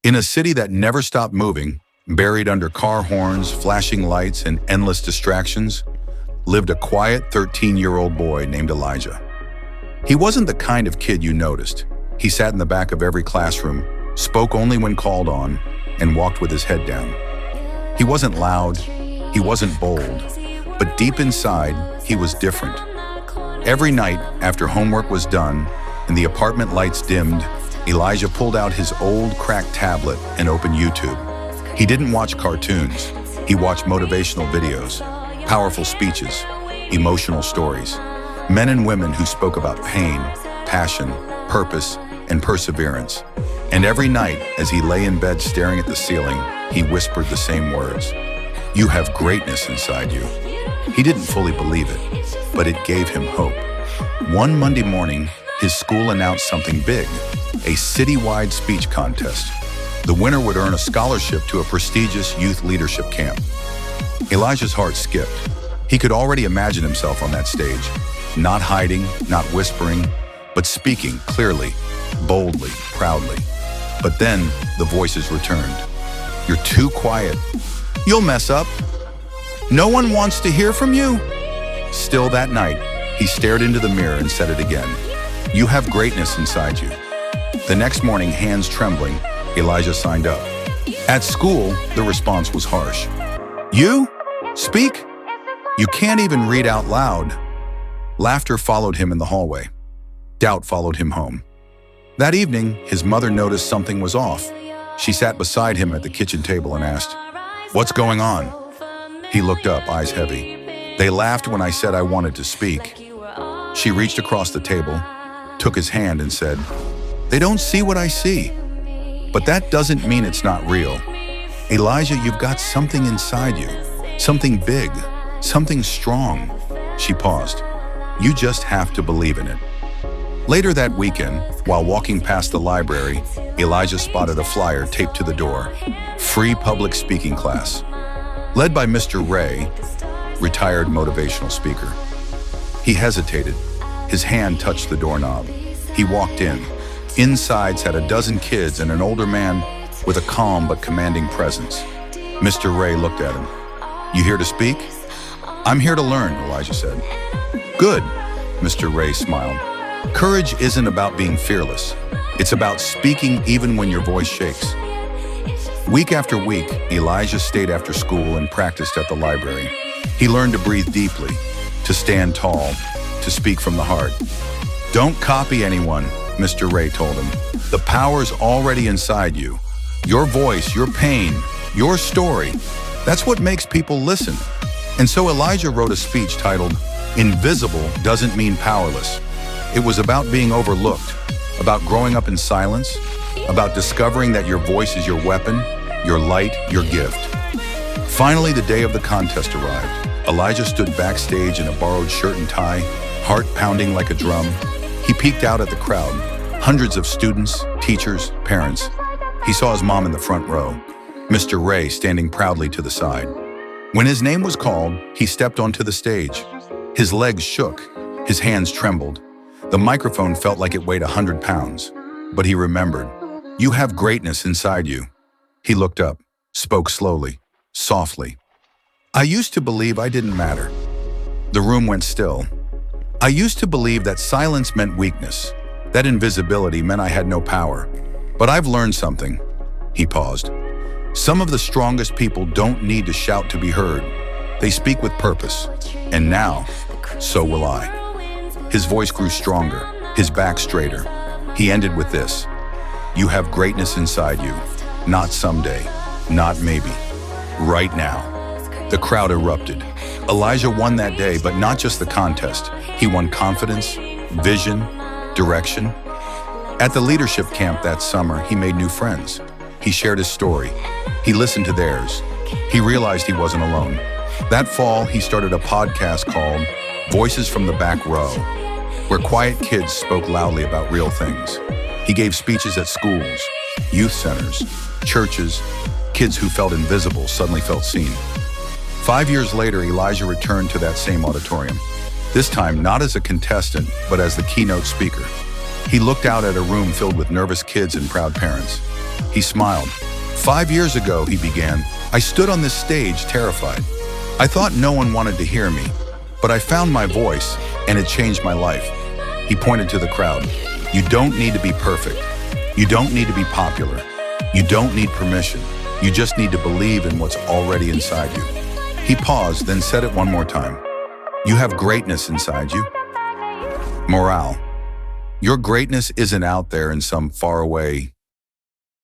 In a city that never stopped moving, buried under car horns, flashing lights, and endless distractions, lived a quiet 13-year-old boy named Elijah. He wasn't the kind of kid you noticed. He sat in the back of every classroom, spoke only when called on, and walked with his head down. He wasn't loud, he wasn't bold, but deep inside, he was different. Every night after homework was done and the apartment lights dimmed, Elijah pulled out his old cracked tablet and opened YouTube. He didn't watch cartoons. He watched motivational videos, powerful speeches, emotional stories, men and women who spoke about pain, passion, purpose, and perseverance. And every night, as he lay in bed staring at the ceiling, he whispered the same words. "You have greatness inside you." He didn't fully believe it, but it gave him hope. One Monday morning, his school announced something big, a citywide speech contest. The winner would earn a scholarship to a prestigious youth leadership camp. Elijah's heart skipped. He could already imagine himself on that stage, not hiding, not whispering, but speaking clearly, boldly, proudly. But then the voices returned. "You're too quiet. You'll mess up. No one wants to hear from you." Still that night, he stared into the mirror and said it again. "You have greatness inside you." The next morning, hands trembling, Elijah signed up. At school, the response was harsh. "You? Speak? You can't even read out loud." Laughter followed him in the hallway. Doubt followed him home. That evening, his mother noticed something was off. She sat beside him at the kitchen table and asked, "What's going on?" He looked up, eyes heavy. "They laughed when I said I wanted to speak." She reached across the table, took his hand and said, "They don't see what I see. But that doesn't mean it's not real. Elijah, you've got something inside you, something big, something strong." She paused. "You just have to believe in it." Later that weekend, while walking past the library, Elijah spotted a flyer taped to the door. Free public speaking class. Led by Mr. Ray, retired motivational speaker. He hesitated. His hand touched the doorknob. He walked in. Inside sat a dozen kids and an older man with a calm but commanding presence. Mr. Ray looked at him. "You here to speak?" "I'm here to learn," Elijah said. "Good," Mr. Ray smiled. "Courage isn't about being fearless. It's about speaking even when your voice shakes." Week after week, Elijah stayed after school and practiced at the library. He learned to breathe deeply, to stand tall, to speak from the heart. "Don't copy anyone," Mr. Ray told him. "The power's already inside you. Your voice, your pain, your story. That's what makes people listen." And so Elijah wrote a speech titled, "Invisible Doesn't Mean Powerless." It was about being overlooked, about growing up in silence, about discovering that your voice is your weapon, your light, your gift. Finally, the day of the contest arrived. Elijah stood backstage in a borrowed shirt and tie, heart pounding like a drum. He peeked out at the crowd, hundreds of students, teachers, parents. He saw his mom in the front row, Mr. Ray standing proudly to the side. When his name was called, he stepped onto the stage. His legs shook, his hands trembled. The microphone felt like it weighed 100 pounds. But he remembered, "You have greatness inside you." He looked up, spoke slowly, softly. "I used to believe I didn't matter." The room went still. "I used to believe that silence meant weakness, that invisibility meant I had no power. But I've learned something." He paused. "Some of the strongest people don't need to shout to be heard. They speak with purpose. And now, so will I." His voice grew stronger, his back straighter. He ended with this: "You have greatness inside you. Not someday, not maybe. Right now." The crowd erupted. Elijah won that day, but not just the contest. He won confidence, vision, direction. At the leadership camp that summer, he made new friends. He shared his story. He listened to theirs. He realized he wasn't alone. That fall, he started a podcast called Voices from the Back Row, where quiet kids spoke loudly about real things. He gave speeches at schools, youth centers, churches. Kids who felt invisible suddenly felt seen. 5 years later, Elijah returned to that same auditorium, this time not as a contestant, but as the keynote speaker. He looked out at a room filled with nervous kids and proud parents. He smiled. 5 years ago, he began, I stood on this stage terrified. I thought no one wanted to hear me, but I found my voice, and it changed my life. He pointed to the crowd. You don't need to be perfect. You don't need to be popular. You don't need permission. You just need to believe in what's already inside you. He paused, then said it one more time. You have greatness inside you. Morale. Your greatness isn't out there in some faraway